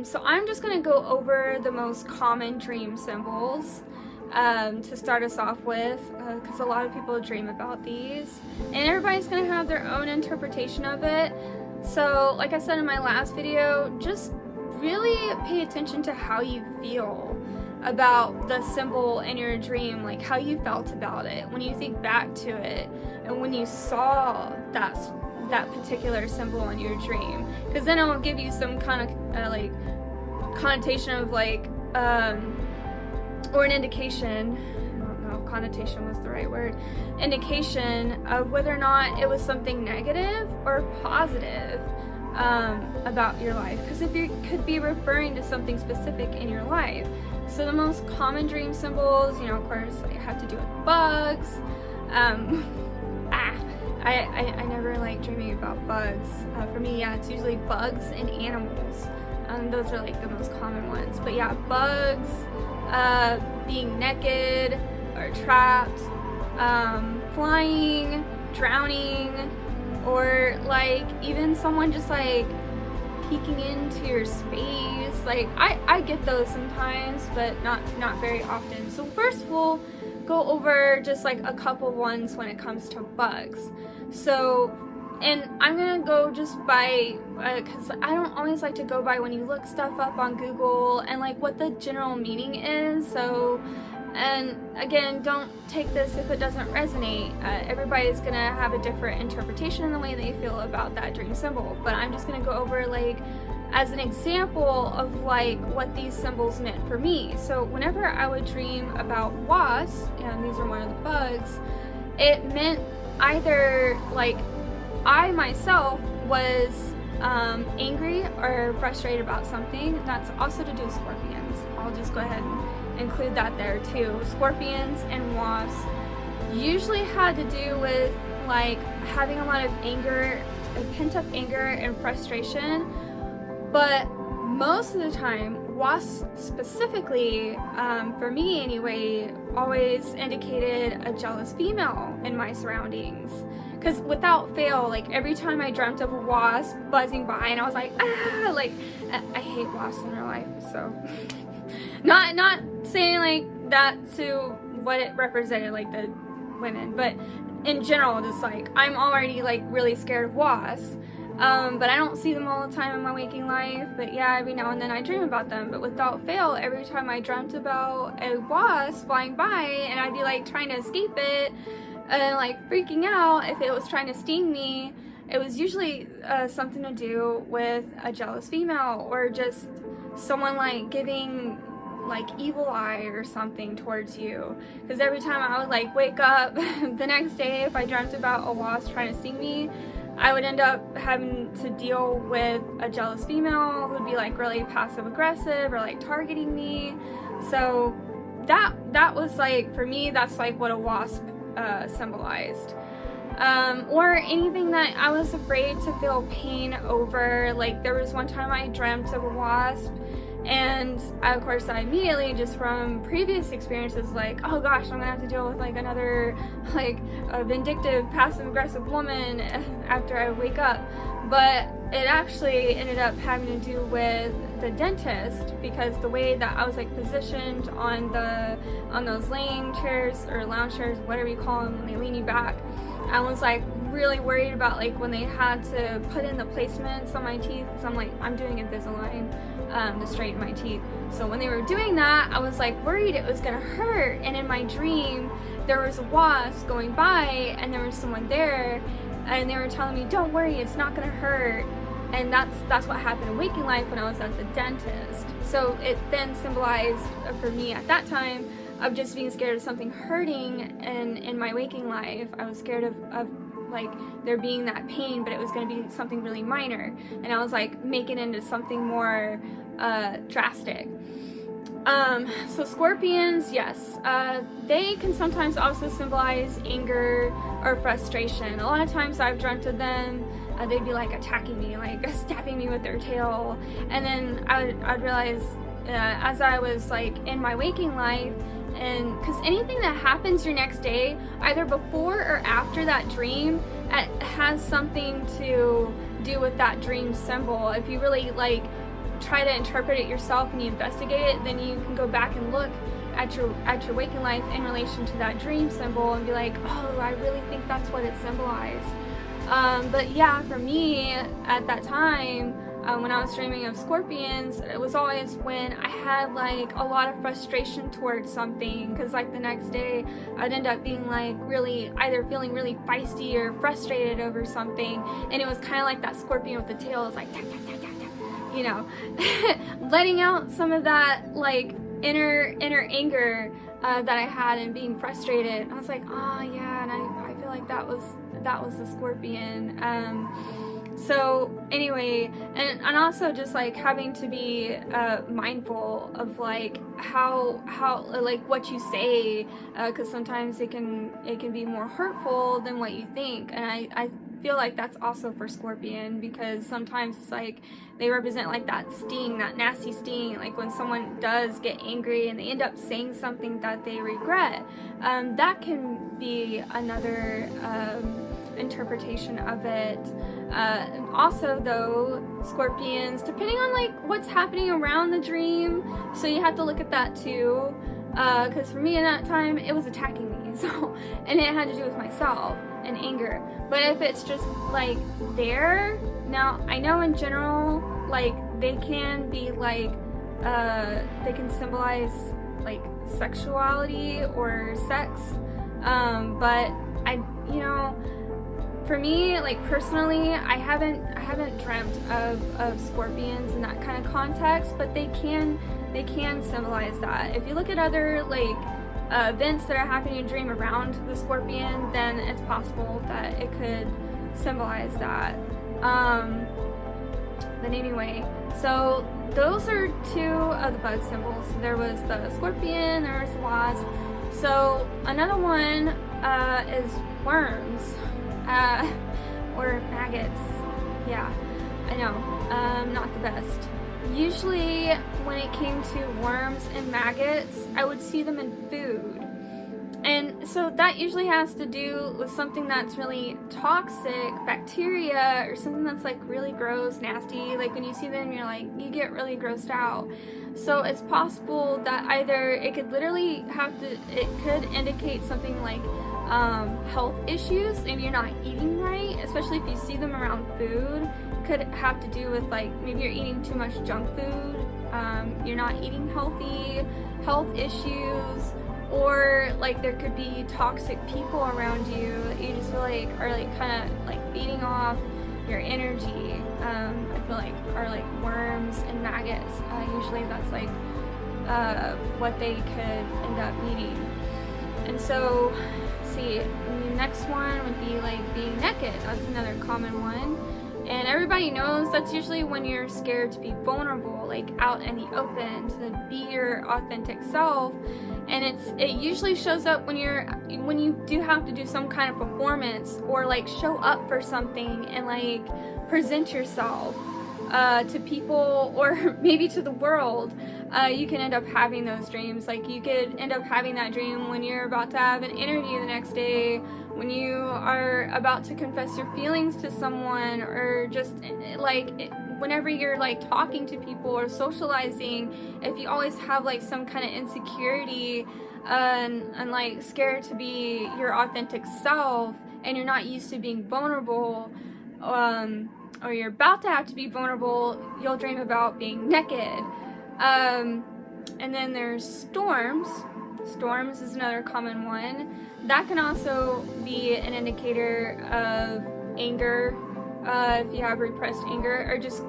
So I'm just gonna go over the most common dream symbols to start us off with, because a lot of people dream about these, and everybody's gonna have their own interpretation of it. So like I said in my last video, just really pay attention to how you feel about the symbol in your dream, like how you felt about it when you think back to it and when you saw that particular symbol in your dream, because then it will give you some kind of like connotation of like or an indication, I don't know if connotation was the right word, indication of whether or not it was something negative or positive about your life, because it could be referring to something specific in your life. So the most common dream symbols, you know, of course, like, have to do with bugs. I never like dreaming about bugs. For me, yeah, it's usually bugs and animals. Those are like the most common ones. But yeah, bugs, being naked or trapped, flying, drowning, or like even someone just like peeking into your space. Like I get those sometimes, but not very often. So first we'll go over just like a couple ones when it comes to bugs. So, and I'm gonna go just by, because I don't always like to go by when you look stuff up on Google and like what the general meaning is. So, and again, don't take this if it doesn't resonate. Everybody's gonna have a different interpretation in the way they feel about that dream symbol, but I'm just gonna go over like as an example of like what these symbols meant for me. So whenever I would dream about wasps, and these are one of the bugs, it meant either like I myself was angry or frustrated about something. That's also to do with scorpions. I'll just go ahead and include that there too. Scorpions and wasps usually had to do with like having a lot of anger, pent up anger and frustration, but most of the time wasps specifically, for me anyway, always indicated a jealous female in my surroundings. Because without fail, like every time I dreamt of a wasp buzzing by and I was like, ah, like I hate wasps in real life, so not saying like that to what it represented, like the women, but in general, just like I'm already like really scared of wasps. But I don't see them all the time in my waking life, but yeah, every now and then I dream about them. But without fail, every time I dreamt about a wasp flying by and I'd be like trying to escape it and like freaking out if it was trying to sting me, it was usually something to do with a jealous female or just someone like giving like evil eye or something towards you. Because every time I would like wake up the next day, if I dreamt about a wasp trying to sting me, I would end up having to deal with a jealous female who would be like really passive aggressive or like targeting me. So that was like, for me, that's like what a wasp symbolized. Or anything that I was afraid to feel pain over. Like there was one time I dreamt of a wasp, and of course I immediately, just from previous experiences, like, oh gosh, I'm gonna have to deal with like another like a vindictive passive aggressive woman after I wake up. But it actually ended up having to do with the dentist, because the way that I was like positioned on those laying chairs or lounge chairs, whatever you call them, when they lean you back, I was like really worried about like when they had to put in the placements on my teeth, because I'm like, I'm doing Invisalign to straighten my teeth. So when they were doing that, I was like worried it was gonna hurt. And in my dream, there was a wasp going by and there was someone there and they were telling me, don't worry, it's not gonna hurt. And that's what happened in waking life when I was at the dentist. So it then symbolized for me at that time of just being scared of something hurting, and in my waking life I was scared of like there being that pain, but it was going to be something really minor, and I was like making it into something more drastic. So scorpions, yes, they can sometimes also symbolize anger or frustration. A lot of times I've dreamt of them, they'd be like attacking me, like stabbing me with their tail, and then I'd realize as I was like in my waking life, and because anything that happens your next day, either before or after that dream, it has something to do with that dream symbol. If you really like try to interpret it yourself and you investigate it, then you can go back and look at your waking life in relation to that dream symbol and be like, oh, I really think that's what it symbolized. But yeah, for me at that time, when I was dreaming of scorpions, it was always when I had like a lot of frustration towards something, because like the next day I'd end up being like really either feeling really feisty or frustrated over something, and it was kind of like that scorpion with the tail is like tap, tap, tap, tap, tap, you know, letting out some of that like inner anger that I had and being frustrated. I was like, oh yeah, and I feel like that was the scorpion. So anyway, and also just like having to be mindful of like how like what you say, because sometimes it can be more hurtful than what you think, and I feel like that's also for Scorpion, because sometimes it's like they represent like that sting, that nasty sting, like when someone does get angry and they end up saying something that they regret. That can be another interpretation of it. Also though, scorpions, depending on like what's happening around the dream, so you have to look at that too, because for me in that time it was attacking me, so, and it had to do with myself and anger. But if it's just like there, now I know in general like they can be like they can symbolize like sexuality or sex, but you know, for me, like personally, I haven't dreamt of scorpions in that kind of context, but they can symbolize that. If you look at other like events that are happening in dream around the scorpion, then it's possible that it could symbolize that. But anyway, so those are two of the bug symbols. There was the scorpion, there was the wasp. So another one is worms. Or maggots. Yeah, I know, not the best. Usually when it came to worms and maggots, I would see them in food. And so that usually has to do with something that's really toxic, bacteria, or something that's like really gross, nasty. Like when you see them, you're like, you get really grossed out. So it's possible that either it could indicate something like health issues and you're not eating right, especially if you see them around food. Could have to do with like maybe you're eating too much junk food, you're not eating healthy, health issues, or like there could be toxic people around you that you just feel like are like kind of like beating off your energy. I feel like are like worms and maggots. Usually that's like what they could end up needing. And so see, the next one would be like being naked. That's another common one, and everybody knows that's usually when you're scared to be vulnerable, like out in the open, to be your authentic self. And it usually shows up when you do have to do some kind of performance or like show up for something and like present yourself to people or maybe to the world. You can end up having those dreams. Like you could end up having that dream when you're about to have an interview the next day, when you are about to confess your feelings to someone, or just like whenever you're like talking to people or socializing. If you always have like some kind of insecurity and like scared to be your authentic self, and you're not used to being vulnerable, or you're about to have to be vulnerable, you'll dream about being naked. And then there's storms. Storms is another common one. That can also be an indicator of anger, if you have repressed anger, or just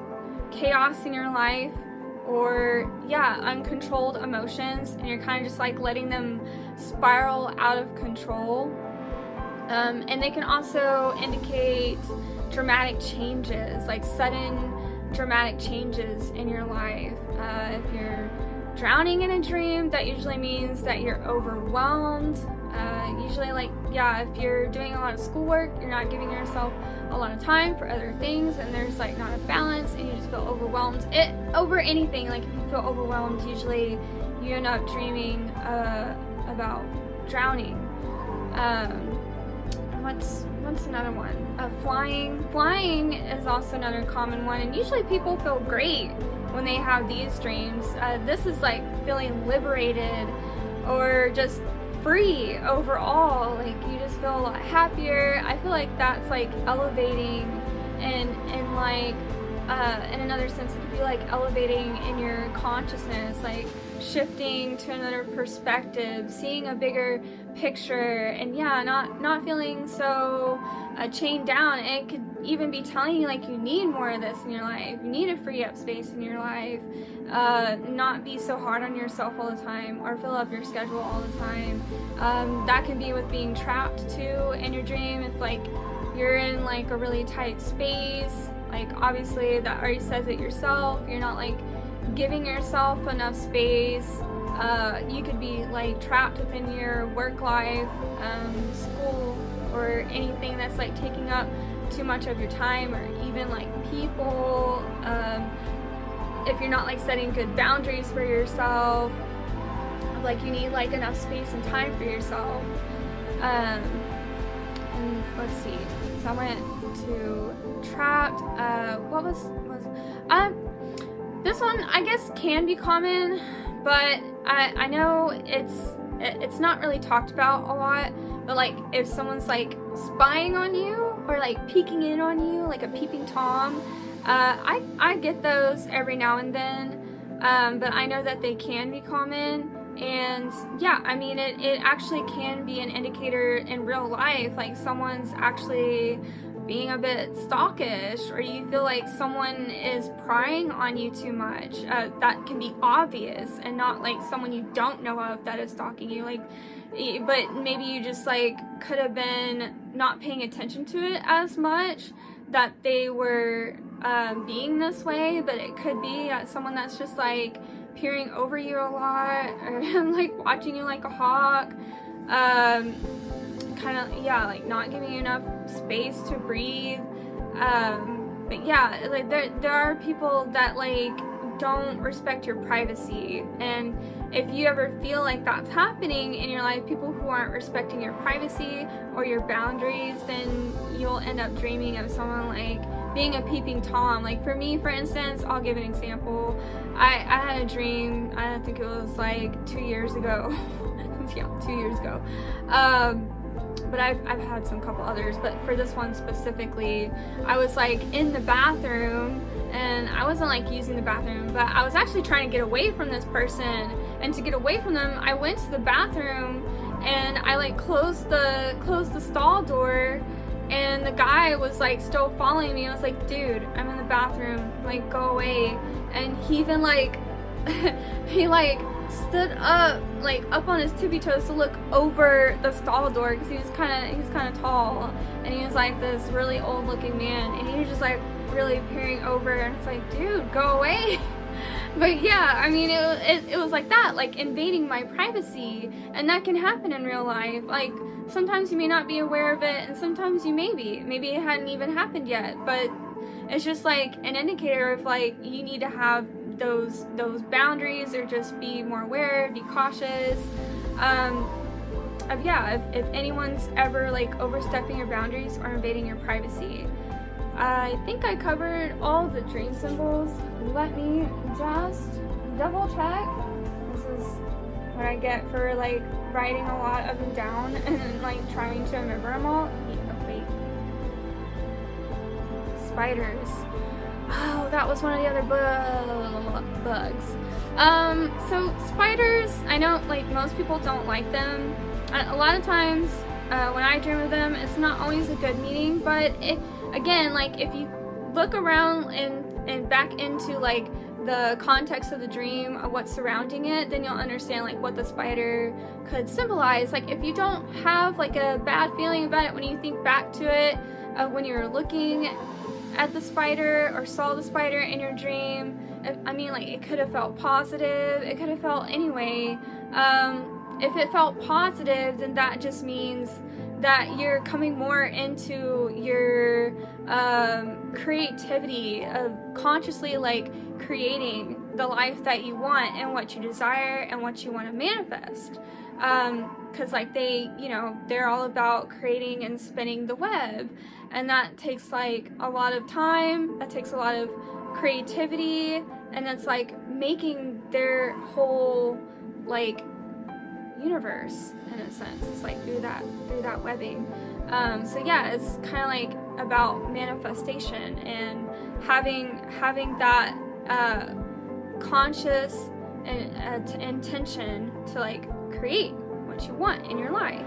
chaos in your life, or yeah, uncontrolled emotions, and you're kind of just like letting them spiral out of control. And they can also indicate dramatic changes, like sudden dramatic changes in your life. If you're drowning in a dream, that usually means that you're overwhelmed. Usually like, yeah, if you're doing a lot of schoolwork, you're not giving yourself a lot of time for other things, and there's like not a balance, and you just feel overwhelmed over anything. Like if you feel overwhelmed, usually you end up dreaming about drowning. What's another one? Flying. Flying is also another common one, and usually people feel great when they have these dreams. This is like feeling liberated or just free overall. Like you just feel a lot happier. I feel like that's like elevating, and like in another sense, it could be like elevating in your consciousness, like shifting to another perspective, seeing a bigger picture, and yeah, not feeling so chained down. It could even be telling you like you need more of this in your life, you need to free up space in your life, not be so hard on yourself all the time or fill up your schedule all the time. That can be with being trapped too in your dream. If like you're in like a really tight space, like obviously that already says it yourself, you're not like giving yourself enough space. You could be like trapped within your work life, school, or anything that's like taking up too much of your time, or even like people. If you're not like setting good boundaries for yourself, like you need like enough space and time for yourself. And let's see, so I went to trapped. What was this one I guess can be common, but I know it's not really talked about a lot. But like if someone's like spying on you or like peeking in on you, like a peeping Tom, I get those every now and then, but I know that they can be common. And yeah, I mean it actually can be an indicator in real life, like someone's actually being a bit stalkish, or you feel like someone is prying on you too much. That can be obvious, and not like someone you don't know of that is stalking you, like, but maybe you just like could have been not paying attention to it as much, that they were being this way. But it could be someone that's just like peering over you a lot, or like watching you like a hawk, kind of, yeah, like not giving you enough space to breathe. But yeah, like there are people that like don't respect your privacy, and if you ever feel like that's happening in your life, people who aren't respecting your privacy or your boundaries, then you'll end up dreaming of someone like being a peeping Tom. Like for me, for instance, I'll give an example. I had a dream, I think it was like 2 years ago. Yeah, 2 years ago. But I've had some couple others, but for this one specifically, I was like in the bathroom, and I wasn't like using the bathroom, but I was actually trying to get away from this person. And to get away from them, I went to the bathroom and I like closed the stall door, and the guy was like still following me. I was like, dude, I'm in the bathroom, like go away. And he even like he like stood up, like up on his tippy toes to look over the stall door, because he was kind of tall, and he was like this really old looking man, and he was just like really peering over, and it's like, dude, go away. But yeah, I mean it was like that, like invading my privacy, and that can happen in real life. Like sometimes you may not be aware of it, and sometimes you maybe it hadn't even happened yet, but it's just like an indicator of like you need to have those boundaries, or just be more aware, be cautious. If anyone's ever like overstepping your boundaries or invading your privacy. I think I covered all the dream symbols. Let me just double check. This is what I get for like writing a lot of them down and like trying to remember them all. Wait. Spiders. Oh, that was one of the other bugs. So spiders, I know like most people don't like them. A lot of times when I dream of them, it's not always a good meaning, but again, like if you look around and back into like the context of the dream, of what's surrounding it, then you'll understand like what the spider could symbolize. Like if you don't have like a bad feeling about it when you think back to it, when you're looking at the spider or saw the spider in your dream, I mean, like it could have felt positive, it could have felt anyway. If it felt positive, then that just means that you're coming more into your creativity of consciously like creating the life that you want and what you desire and what you want to manifest. Because like they're all about creating and spinning the web, and that takes like a lot of time, that takes a lot of creativity, and it's like making their whole like universe in a sense. It's like through that webbing. So yeah, it's kind of like about manifestation and having that conscious and intention to like create what you want in your life.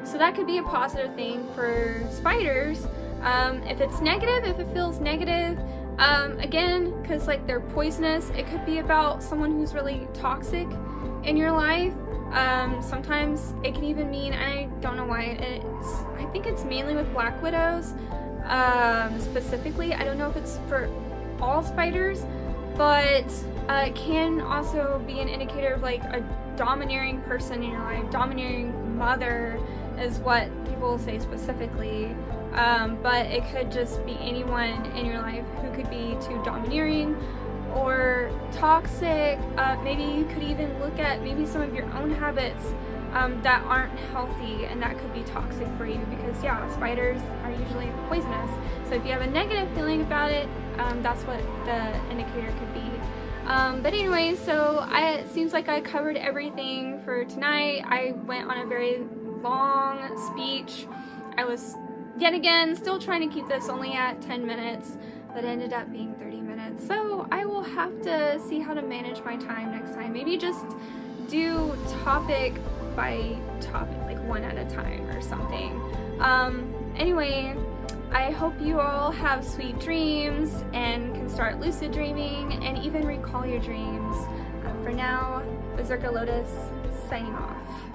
So that could be a positive thing for spiders. If it's negative, if it feels negative, again, because like they're poisonous, it could be about someone who's really toxic in your life. Sometimes it can even mean, I don't know why, I think it's mainly with black widows, specifically. I don't know if it's for all spiders, but it can also be an indicator of like a domineering person in your life. Domineering mother is what people say specifically, but it could just be anyone in your life who could be too domineering or toxic. Maybe you could even look at maybe some of your own habits that aren't healthy, and that could be toxic for you, because yeah, spiders are usually poisonous. So if you have a negative feeling about it, that's what the indicator could be. But anyway, so it seems like I covered everything for tonight. I went on a very long speech. I was yet again still trying to keep this only at 10 minutes, but it ended up being 30 minutes. So I will have to see how to manage my time next time. Maybe just do topic by topic, like one at a time or something. Anyway, I hope you all have sweet dreams and can start lucid dreaming and even recall your dreams. For now, Berserker Lotus signing off.